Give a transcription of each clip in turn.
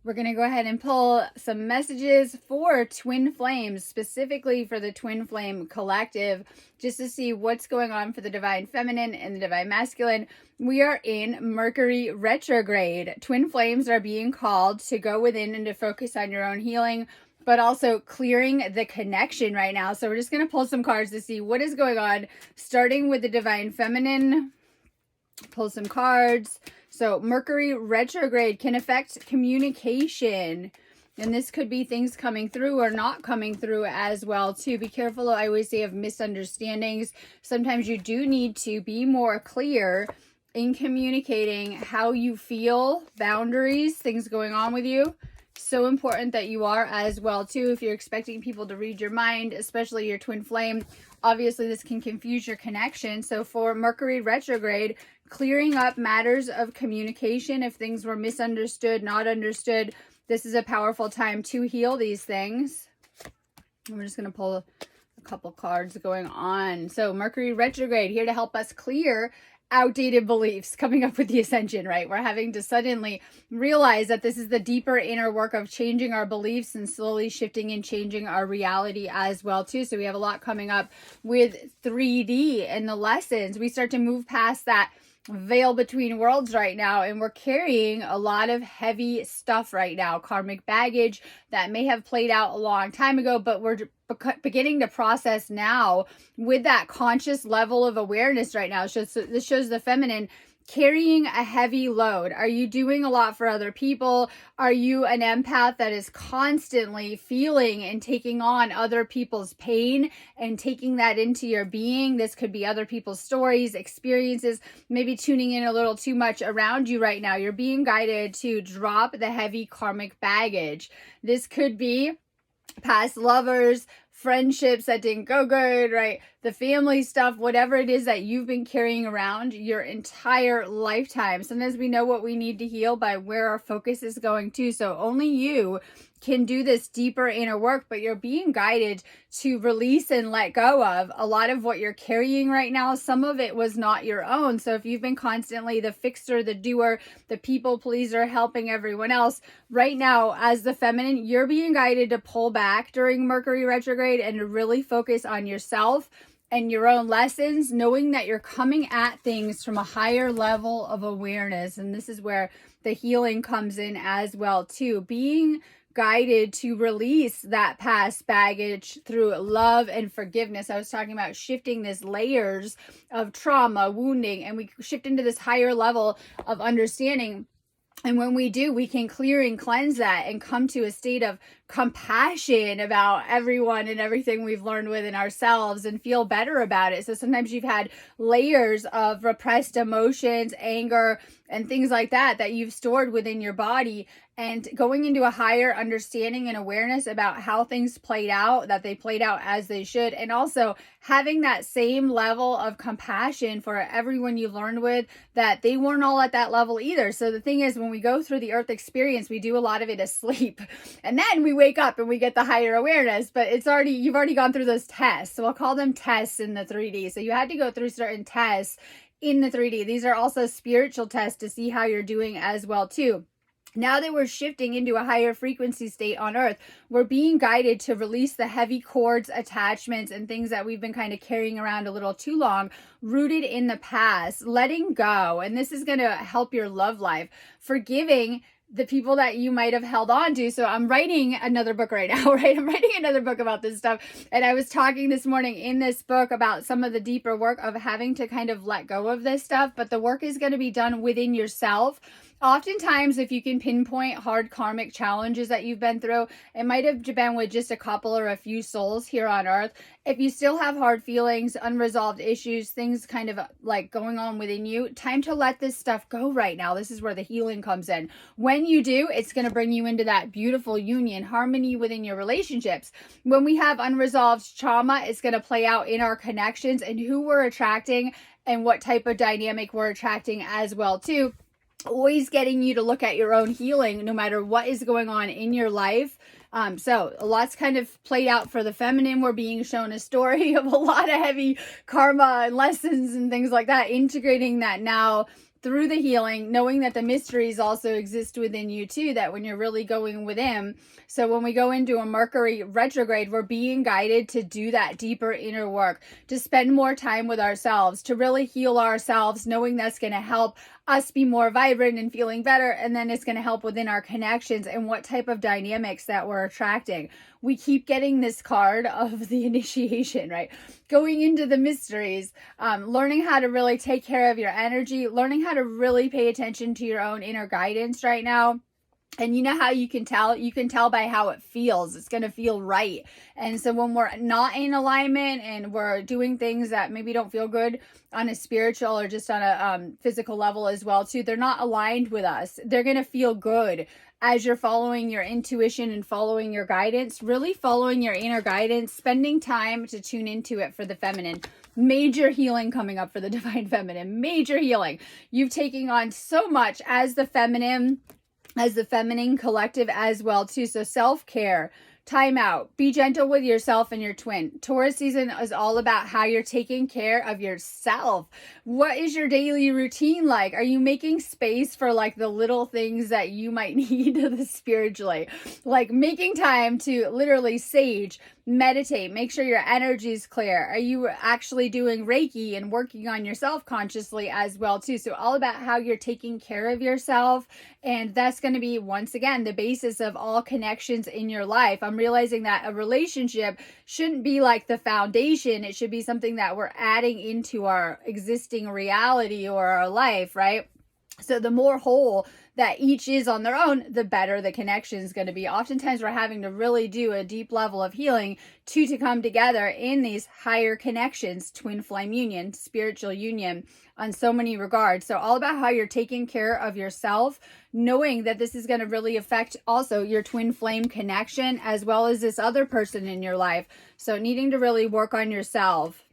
We're going to go ahead and pull some messages for twin flames, specifically for the twin flame collective, just to see what's going on for the divine feminine and the divine masculine. We are in Mercury retrograde. Twin flames are being called to go within and to focus on your own healing, but also clearing the connection right now. So we're just going to pull some cards to see what is going on, starting with the divine feminine. Pull some cards. So Mercury retrograde can affect communication. And this could be things coming through or not coming through as well too. Be careful, I always say, of misunderstandings. Sometimes you do need to be more clear in communicating how you feel, boundaries, things going on with you. So important that you are as well too. If you're expecting people to read your mind, especially your twin flame, obviously this can confuse your connection. So for Mercury retrograde, clearing up matters of communication. If things were misunderstood, not understood, this is a powerful time to heal these things. We're just going to pull a couple cards going on. So Mercury retrograde, here to help us clear outdated beliefs, coming up with the ascension, right? We're having to suddenly realize that this is the deeper inner work of changing our beliefs and slowly shifting and changing our reality as well too. So we have a lot coming up with 3D and the lessons. We start to move past that veil between worlds right now, and we're carrying a lot of heavy stuff right now, karmic baggage that may have played out a long time ago, but we're beginning to process now with that conscious level of awareness right now. So this shows the feminine carrying a heavy load. Are you doing a lot for other people? Are you an empath that is constantly feeling and taking on other people's pain and taking that into your being? This could be other people's stories, experiences, maybe tuning in a little too much around you right now. You're being guided to drop the heavy karmic baggage. This could be past lovers, friendships that didn't go good, right? The family stuff, whatever it is that you've been carrying around your entire lifetime. Sometimes we know what we need to heal by where our focus is going to. So only you can do this deeper inner work, but you're being guided to release and let go of a lot of what you're carrying right now. Some of it was not your own. So if you've been constantly the fixer, the doer, the people pleaser, helping everyone else, right now as the feminine, you're being guided to pull back during Mercury retrograde and to really focus on yourself and your own lessons, knowing that you're coming at things from a higher level of awareness. And this is where the healing comes in as well too. Being guided to release that past baggage through love and forgiveness. I was talking about shifting this layers of trauma, wounding, and we shift into this higher level of understanding. And when we do, we can clear and cleanse that and come to a state of compassion about everyone and everything we've learned within ourselves and feel better about it. So sometimes you've had layers of repressed emotions, anger, and things like that that you've stored within your body, and going into a higher understanding and awareness about how things played out, that they played out as they should, and also having that same level of compassion for everyone you learned with, that they weren't all at that level either. So the thing is, when we go through the earth experience, we do a lot of it asleep, and then we wake up and we get the higher awareness, but you've already gone through those tests. So I'll call them tests in the 3D. So you had to go through certain tests in the 3D. These are also spiritual tests to see how you're doing as well too. Now that we're shifting into a higher frequency state on earth, we're being guided to release the heavy cords, attachments, and things that we've been kind of carrying around a little too long, rooted in the past, letting go. And this is going to help your love life, forgiving the people that you might have held on to. So I'm writing another book right now, right? I'm writing another book about this stuff. And I was talking this morning in this book about some of the deeper work of having to kind of let go of this stuff. But the work is going to be done within yourself. Oftentimes, if you can pinpoint hard karmic challenges that you've been through, it might have been with just a couple or a few souls here on earth. If you still have hard feelings, unresolved issues, things kind of like going on within you, time to let this stuff go right now. This is where the healing comes in. When you do, it's going to bring you into that beautiful union, harmony within your relationships. When we have unresolved trauma, it's going to play out in our connections and who we're attracting and what type of dynamic we're attracting as well too. Always getting you to look at your own healing no matter what is going on in your life. So a lot's kind of played out for the feminine. We're being shown a story of a lot of heavy karma and lessons and things like that, integrating that now through the healing, knowing that the mysteries also exist within you too, that when you're really going within. So when we go into a Mercury retrograde, we're being guided to do that deeper inner work, to spend more time with ourselves, to really heal ourselves, knowing that's going to help us be more vibrant and feeling better. And then it's going to help within our connections and what type of dynamics that we're attracting. We keep getting this card of the initiation, right? Going into the mysteries, learning how to really take care of your energy, learning how to really pay attention to your own inner guidance right now. And you know how you can tell? You can tell by how it feels. It's going to feel right. And so when we're not in alignment and we're doing things that maybe don't feel good on a spiritual or just on a physical level as well too, they're not aligned with us. They're going to feel good as you're following your intuition and following your guidance, really following your inner guidance, spending time to tune into it for the feminine. Major healing coming up for the divine feminine. Major healing. You've taken on so much as the feminine collective as well too. So self-care, time out, be gentle with yourself and your twin. Taurus season is all about how you're taking care of yourself. What is your daily routine like? Are you making space for like the little things that you might need spiritually? Like making time to literally sage, meditate, make sure your energy is clear. Are you actually doing Reiki and working on yourself consciously as well too? So all about how you're taking care of yourself. And that's going to be, once again, the basis of all connections in your life. I'm realizing that a relationship shouldn't be like the foundation. It should be something that we're adding into our existing reality or our life, right? So the more whole that each is on their own, the better the connection is going to be. Oftentimes we're having to really do a deep level of healing to come together in these higher connections, twin flame union, spiritual union on so many regards. So all about how you're taking care of yourself, knowing that this is going to really affect also your twin flame connection as well as this other person in your life. So needing to really work on yourself.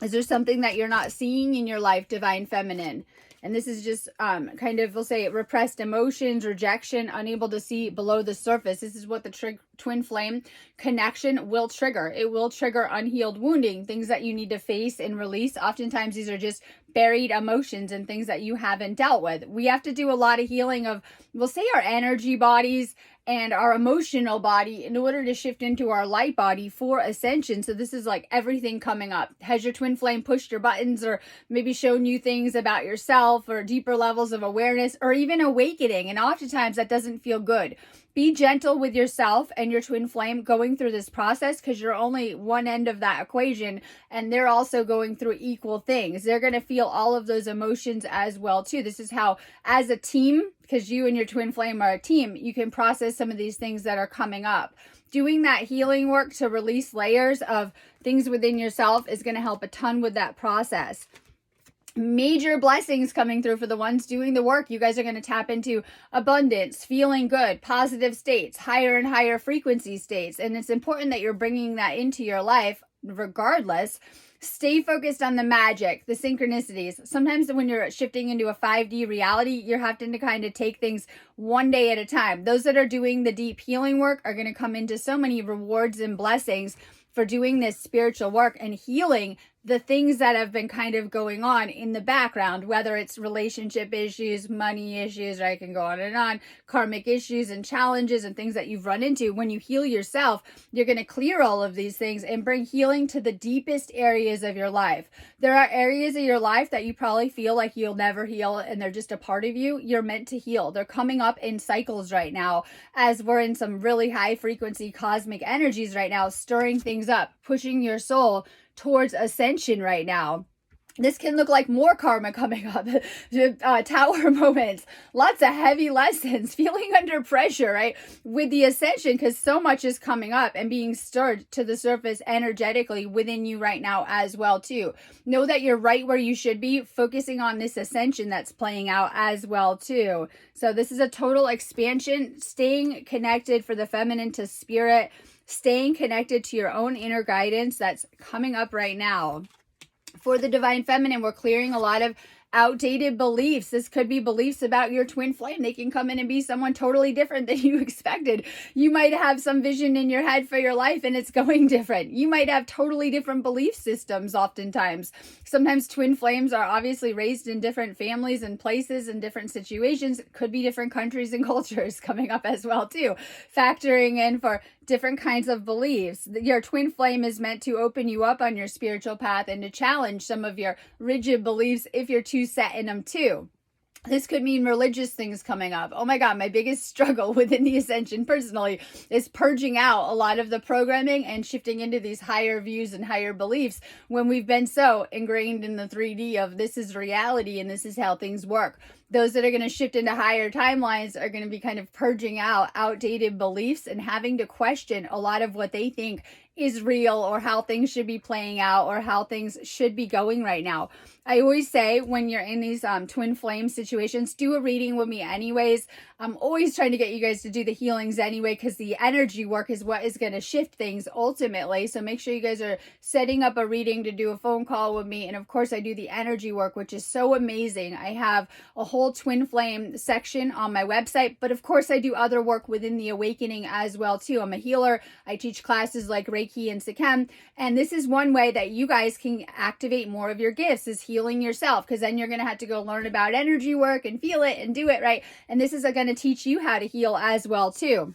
Is there something that you're not seeing in your life, divine feminine? And this is just kind of, we'll say, repressed emotions, rejection, unable to see below the surface. This is what the twin flame connection will trigger. It will trigger unhealed wounding, things that you need to face and release. Oftentimes, these are just buried emotions and things that you haven't dealt with. We have to do a lot of healing of, we'll say, our energy bodies and our emotional body in order to shift into our light body for ascension. So this is like everything coming up. Has your twin flame pushed your buttons or maybe shown you things about yourself or deeper levels of awareness or even awakening? And oftentimes that doesn't feel good. Be gentle with yourself and your twin flame going through this process, because you're only one end of that equation and they're also going through equal things. They're going to feel all of those emotions as well too. This is how, as a team, because you and your twin flame are a team, you can process some of these things that are coming up. Doing that healing work to release layers of things within yourself is going to help a ton with that process. Major blessings coming through for the ones doing the work. You guys are going to tap into abundance, feeling good, positive states, higher and higher frequency states. And it's important that you're bringing that into your life regardless. Stay focused on the magic, the synchronicities. Sometimes when you're shifting into a 5D reality, you're having to kind of take things one day at a time. Those that are doing the deep healing work are going to come into so many rewards and blessings for doing this spiritual work and healing the things that have been kind of going on in the background, whether it's relationship issues, money issues, or I can go on, karmic issues and challenges and things that you've run into. When you heal yourself, you're going to clear all of these things and bring healing to the deepest areas of your life. There are areas of your life that you probably feel like you'll never heal and they're just a part of you. You're meant to heal. They're coming up in cycles right now as we're in some really high frequency cosmic energies right now, stirring things up, pushing your soul towards ascension right now. This can look like more karma coming up, tower moments, lots of heavy lessons, feeling under pressure, right? With the ascension, because so much is coming up and being stirred to the surface energetically within you right now as well too. Know that you're right where you should be, focusing on this ascension that's playing out as well too. So this is a total expansion, staying connected for the feminine to spirit, staying connected to your own inner guidance that's coming up right now. For the divine feminine, we're clearing a lot of outdated beliefs. This could be beliefs about your twin flame. They can come in and be someone totally different than you expected. You might have some vision in your head for your life and it's going different. You might have totally different belief systems oftentimes. Sometimes twin flames are obviously raised in different families and places and different situations. It could be different countries and cultures coming up as well too, factoring in for different kinds of beliefs. Your twin flame is meant to open you up on your spiritual path and to challenge some of your rigid beliefs if you're too set in them too. This could mean religious things coming up. Oh my God, my biggest struggle within the Ascension personally is purging out a lot of the programming and shifting into these higher views and higher beliefs when we've been so ingrained in the 3D of this is reality and this is how things work. Those that are going to shift into higher timelines are going to be kind of purging out outdated beliefs and having to question a lot of what they think is real or how things should be playing out or how things should be going right now. I always say when you're in these twin flame situations, do a reading with me anyways. I'm always trying to get you guys to do the healings anyway because the energy work is what is going to shift things ultimately. So make sure you guys are setting up a reading to do a phone call with me. And of course, I do the energy work, which is so amazing. I have a whole twin flame section on my website, but of course, I do other work within the awakening as well too. I'm a healer. I teach classes like Reiki and Sikhem. And this is one way that you guys can activate more of your gifts is healing yourself, because then you're going to have to go learn about energy work and feel it and do it right. And this is going to teach you how to heal as well too.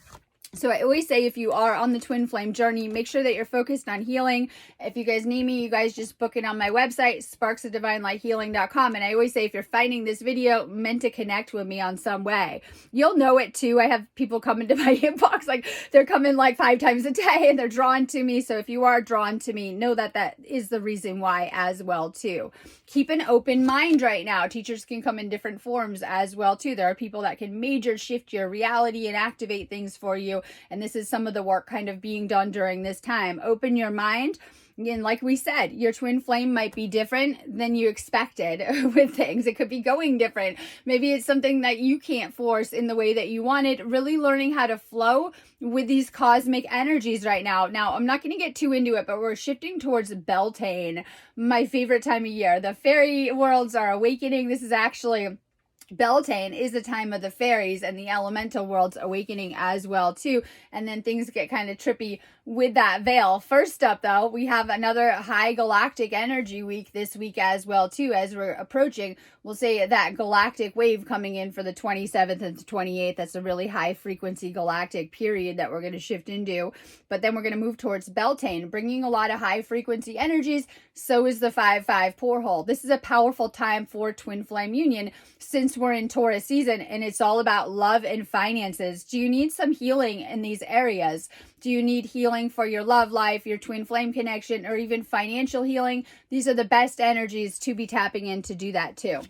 So I always say if you are on the twin flame journey, make sure that you're focused on healing. If you guys need me, you guys just book it on my website, sparksofdivinelighealing.com. And I always say if you're finding this video meant to connect with me on some way, you'll know it too. I have people come into my inbox, like they're coming like 5 times a day and they're drawn to me. So if you are drawn to me, know that that is the reason why as well too. Keep an open mind right now. Teachers can come in different forms as well too. There are people that can major shift your reality and activate things for you. And this is some of the work kind of being done during this time. Open your mind. And like we said, your twin flame might be different than you expected with things. It could be going different. Maybe it's something that you can't force in the way that you wanted. Really learning how to flow with these cosmic energies right now. Now, I'm not going to get too into it, but we're shifting towards Beltane, my favorite time of year. The fairy worlds are awakening. This is actually... Beltane is the time of the fairies and the elemental world's awakening as well too. And then things get kind of trippy with that veil. First up though, we have another high galactic energy week this week as well too. As we're approaching, we'll say that galactic wave coming in for the 27th and the 28th. That's a really high frequency galactic period that we're going to shift into. But then we're going to move towards Beltane, bringing a lot of high frequency energies. So is the 5-5 porthole. This is a powerful time for twin flame union since we're in Taurus season and it's all about love and finances. Do you need some healing in these areas? Do you need healing for your love life, your twin flame connection, or even financial healing? These are the best energies to be tapping in to do that too.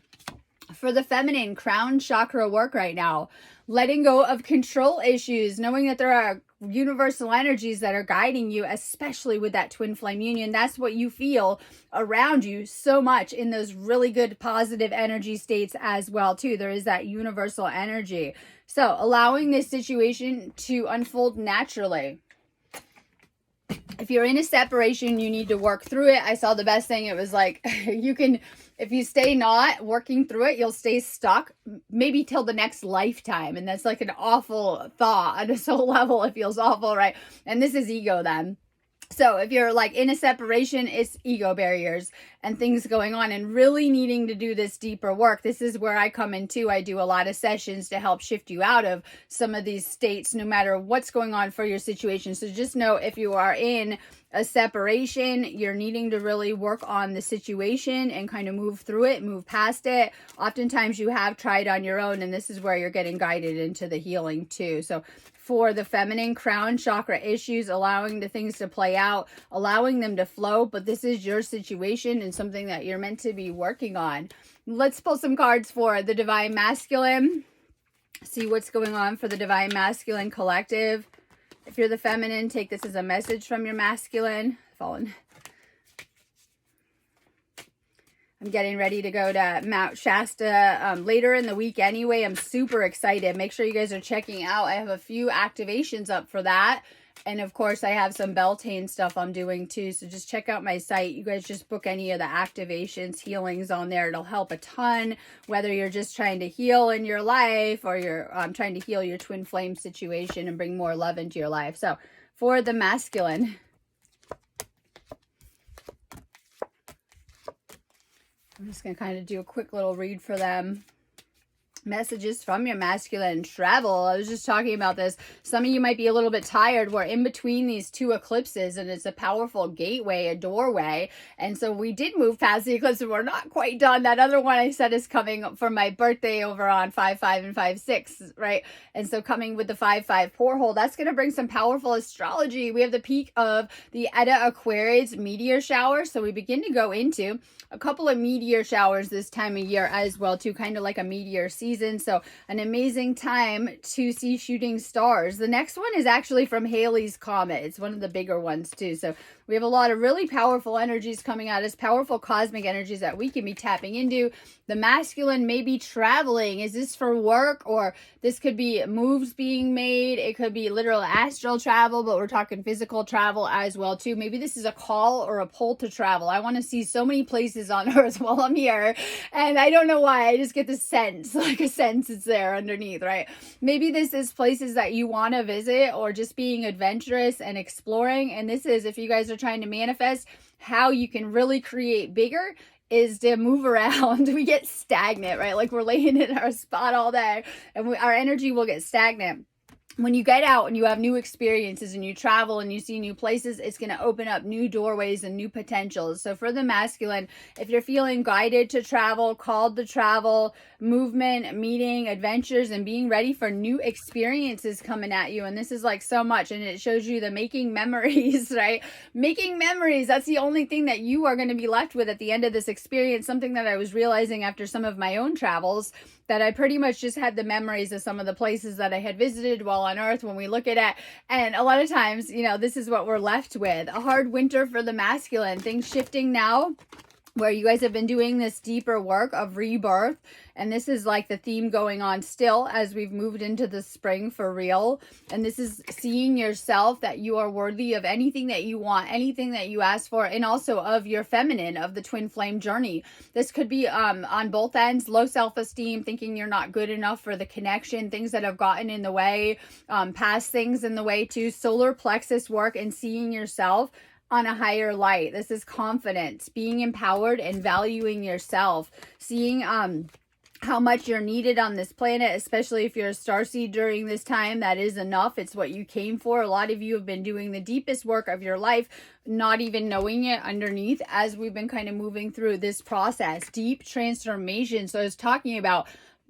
For the feminine, crown chakra work right now. Letting go of control issues, knowing that there are universal energies that are guiding you, especially with that twin flame union. That's what you feel around you so much in those really good positive energy states as well too. There is that universal energy. So allowing this situation to unfold naturally. If you're in a separation, you need to work through it. I saw the best thing. It was like, you can, if you stay not working through it, you'll stay stuck maybe till the next lifetime. And that's like an awful thought on a soul level. It feels awful, right? And this is ego then. So if you're like in a separation, it's ego barriers and things going on and really needing to do this deeper work. This is where I come in too. I do a lot of sessions to help shift you out of some of these states, no matter what's going on for your situation. So just know if you are in a separation, you're needing to really work on the situation and kind of move through it, move past it. Oftentimes you have tried on your own, and this is where you're getting guided into the healing too. So for the feminine, crown chakra issues, allowing the things to play out, allowing them to flow, but this is your situation and something that you're meant to be working on. Let's pull some cards for the divine masculine. See what's going on for the divine masculine collective. If you're the feminine, take this as a message from your masculine. Fallen. I'm getting ready to go to Mount Shasta later in the week anyway. I'm super excited. Make sure you guys are checking out. I have a few activations up for that. And of course, I have some Beltane stuff I'm doing too. So just check out my site. You guys just book any of the activations, healings on there. It'll help a ton, whether you're just trying to heal in your life or you're trying to heal your twin flame situation and bring more love into your life. So for the masculine, I'm just going to kind of do a quick little read for them. Messages from your masculine. Travel. I was just talking about this. Some of you might be a little bit tired. We're in between these two eclipses and it's a powerful gateway, a doorway. And so we did move past the eclipse and we're not quite done. That other one I said is coming for my birthday over on 5/5 and 5/6, right? And so coming with the 5/5 porthole, that's going to bring some powerful astrology. We have the peak of the Eta Aquarius meteor shower. So we begin to go into a couple of meteor showers this time of year as well too, kind of like a meteor season. So an amazing time to see shooting stars. The next one is actually from Halley's Comet. It's one of the bigger ones too. So we have a lot of really powerful energies coming at us, powerful cosmic energies that we can be tapping into. The masculine may be traveling. Is this for work, or this could be moves being made? It could be literal astral travel, but we're talking physical travel as well too. Maybe this is a call or a pull to travel. I want to see so many places on earth while I'm here, and I don't know why. I just get the sense, like a sense it's there underneath, right? Maybe this is places that you want to visit, or just being adventurous and exploring. And this is, if you guys are trying to manifest how you can really create bigger, is to move around. We get stagnant, right? Like we're laying in our spot all day and our energy will get stagnant. When you get out and you have new experiences and you travel and you see new places, it's going to open up new doorways and new potentials. So for the masculine, if you're feeling guided to travel, called to travel, movement, meeting, adventures, and being ready for new experiences coming at you. And this is like so much. And it shows you the making memories, right? Making memories. That's the only thing that you are going to be left with at the end of this experience. Something that I was realizing after some of my own travels, that I pretty much just had the memories of some of the places that I had visited while on earth when we look at it. And a lot of times, you know, this is what we're left with. A hard winter for the masculine. Things shifting now, where you guys have been doing this deeper work of rebirth. And this is like the theme going on still as we've moved into the spring for real. And this is seeing yourself, that you are worthy of anything that you want, anything that you ask for, and also of your feminine, of the twin flame journey. This could be on both ends, low self-esteem, thinking you're not good enough for the connection, things that have gotten in the way, past things in the way too, solar plexus work, and seeing yourself on a higher light. This is confidence, being empowered and valuing yourself, seeing how much you're needed on this planet, especially if you're a starseed during this time. That is enough. It's what you came for. A lot of you have been doing the deepest work of your life, not even knowing it underneath, as we've been kind of moving through this process, deep transformation. So I was talking about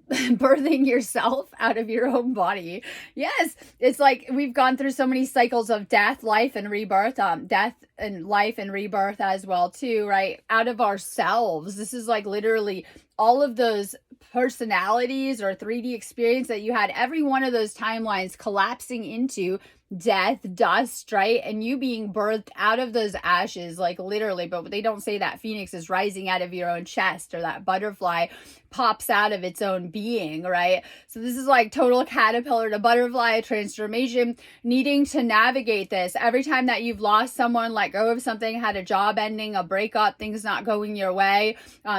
birthing yourself out of your own body. Yes, it's like we've gone through so many cycles of death, life, and rebirth. Death and life and rebirth as well too, right? Out of ourselves. This is like literally all of those personalities or 3D experience that you had, every one of those timelines collapsing into death, dust, right? And you being birthed out of those ashes, like literally. But they don't say that Phoenix is rising out of your own chest, or that butterfly pops out of its own being, right? So this is like total caterpillar to butterfly transformation, needing to navigate this. Every time that you've lost someone, let go of something, had a job ending, a breakup, things not going your way,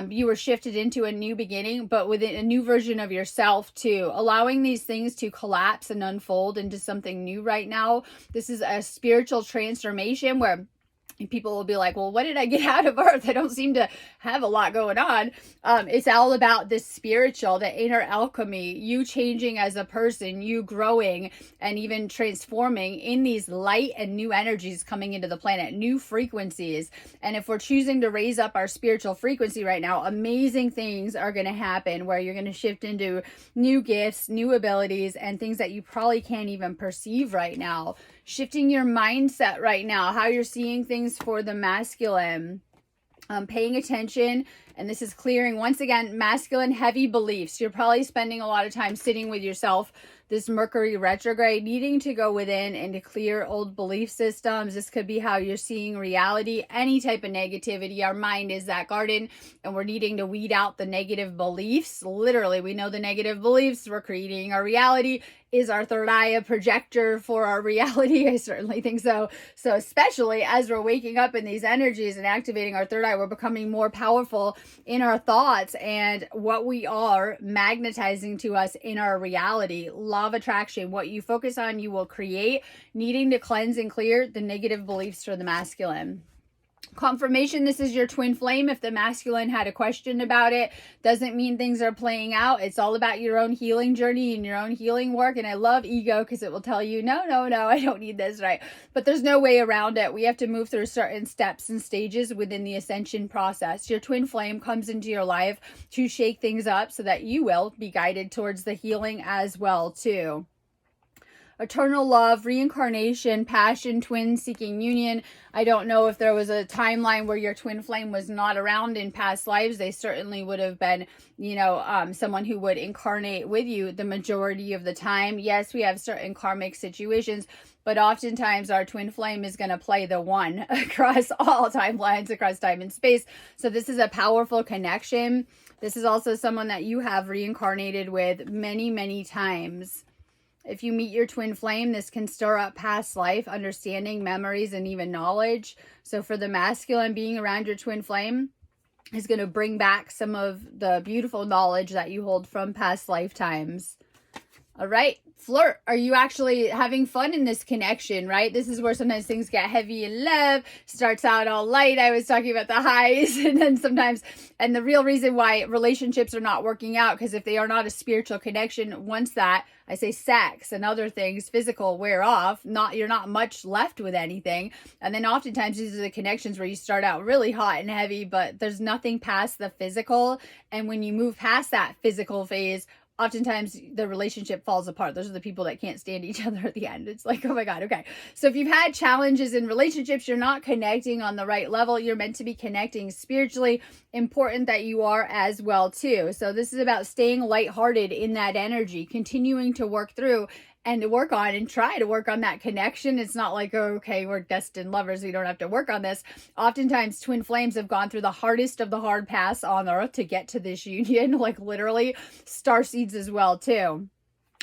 you were shifted into a new beginning, but with a new version of yourself too, allowing these things to collapse and unfold into something new right now. This is a spiritual transformation where people will be like, well, what did I get out of earth? I don't seem to have a lot going on. It's all about this spiritual, the inner alchemy, you changing as a person, you growing and even transforming in these light and new energies coming into the planet, new frequencies. And if we're choosing to raise up our spiritual frequency right now, amazing things are going to happen, where you're going to shift into new gifts, new abilities, and things that you probably can't even perceive right now. Shifting your mindset right now, how you're seeing things for the masculine, paying attention. And this is clearing, once again, masculine heavy beliefs. You're probably spending a lot of time sitting with yourself, this Mercury retrograde, needing to go within and to clear old belief systems. This could be how you're seeing reality, any type of negativity. Our mind is that garden, and we're needing to weed out the negative beliefs. Literally, we know the negative beliefs. We're creating our reality. Is our third eye a projector for our reality? I certainly think so. So especially as we're waking up in these energies and activating our third eye, we're becoming more powerful in our thoughts and what we are magnetizing to us in our reality. Law of attraction, what you focus on, you will create, needing to cleanse and clear the negative beliefs for the masculine. Confirmation, this is your twin flame. If the masculine had a question about it, doesn't mean things are playing out. It's all about your own healing journey and your own healing work. And I love ego because it will tell you, no, I don't need this, right? But there's no way around it. We have to move through certain steps and stages within the ascension process. Your twin flame comes into your life to shake things up so that you will be guided towards the healing as well, too. Eternal love, reincarnation, passion, twin seeking union. I don't know if there was a timeline where your twin flame was not around in past lives. They certainly would have been, someone who would incarnate with you the majority of the time. Yes, we have certain karmic situations, but oftentimes our twin flame is going to play the one across all timelines, across time and space. So this is a powerful connection. This is also someone that you have reincarnated with many, many times. If you meet your twin flame, this can stir up past life, understanding, memories, and even knowledge. So for the masculine, being around your twin flame is going to bring back some of the beautiful knowledge that you hold from past lifetimes. All right, flirt. Are you actually having fun in this connection, right? This is where sometimes things get heavy in love, starts out all light. I was talking about the highs and then sometimes, and the real reason why relationships are not working out, because if they are not a spiritual connection, once that, I say sex and other things, physical wear off, you're not much left with anything. And then oftentimes these are the connections where you start out really hot and heavy, but there's nothing past the physical. And when you move past that physical phase, oftentimes the relationship falls apart. Those are the people that can't stand each other at the end. It's like, oh my God, okay. So if you've had challenges in relationships, you're not connecting on the right level. You're meant to be connecting spiritually. Important that you are as well too. So this is about staying lighthearted in that energy, continuing to work through and to work on and try to work on that connection. It's not like, oh, okay, we're destined lovers, we don't have to work on this. Oftentimes, twin flames have gone through the hardest of the hard paths on earth to get to this union, like literally starseeds as well, too.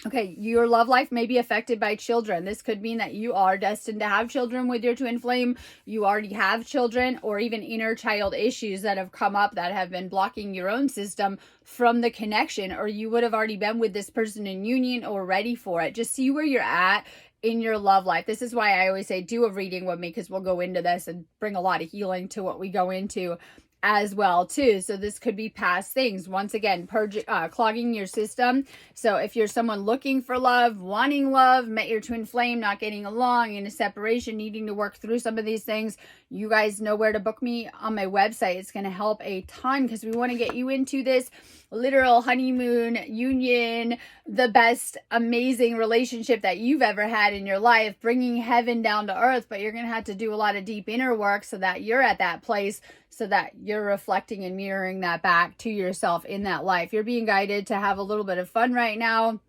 Okay, your love life may be affected by children. This could mean that you are destined to have children with your twin flame. You already have children, or even inner child issues that have come up that have been blocking your own system from the connection, or you would have already been with this person in union or ready for it. Just see where you're at in your love life. This is why I always say do a reading with me, because we'll go into this and bring a lot of healing to what we go into as well too. So this could be past things. Once again, clogging your system. So if you're someone looking for love, wanting love, met your twin flame, not getting along, in a separation, needing to work through some of these things, you guys know where to book me on my website. It's going to help a ton, because we want to get you into this literal honeymoon union, the best amazing relationship that you've ever had in your life, bringing heaven down to earth. But you're going to have to do a lot of deep inner work so that you're at that place, so that you're reflecting and mirroring that back to yourself in that life. You're being guided to have a little bit of fun right now.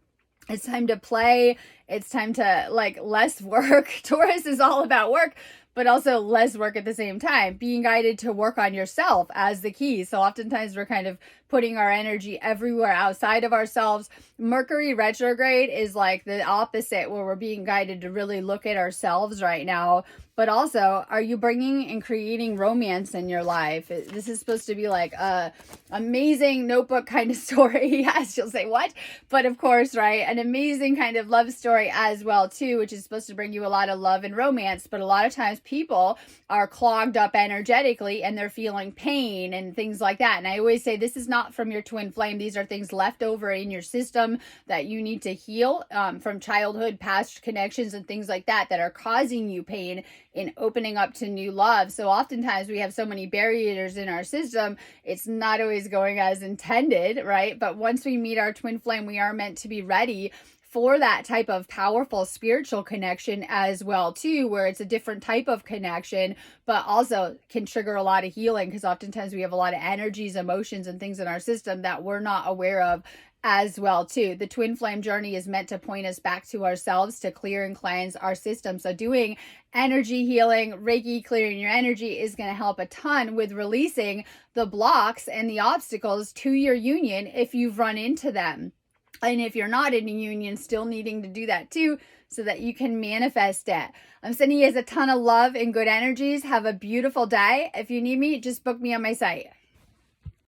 It's time to play. It's time to less work. Taurus is all about work, but also less work at the same time. Being guided to work on yourself as the key. So oftentimes we're kind of putting our energy everywhere outside of ourselves. Mercury retrograde is like the opposite, where we're being guided to really look at ourselves right now. But also, are you bringing and creating romance in your life? This is supposed to be like a amazing Notebook kind of story. Yes, you'll say, what? But of course, right? An amazing kind of love story as well, too, which is supposed to bring you a lot of love and romance. But a lot of times people are clogged up energetically and they're feeling pain and things like that. And I always say, this is not from your twin flame. These are things left over in your system that you need to heal from childhood, past connections and things like that are causing you pain in opening up to new love. So oftentimes we have so many barriers in our system, it's not always going as intended, right? But once we meet our twin flame, we are meant to be ready for that type of powerful spiritual connection as well too, where it's a different type of connection, but also can trigger a lot of healing, because oftentimes we have a lot of energies, emotions, and things in our system that we're not aware of as well too. The twin flame journey is meant to point us back to ourselves, to clear and cleanse our system. So doing energy healing, Reiki, clearing your energy, is going to help a ton with releasing the blocks and the obstacles to your union if you've run into them. And if you're not in a union, still needing to do that too, so that you can manifest it. I'm sending you guys a ton of love and good energies. Have a beautiful day. If you need me, just book me on my site.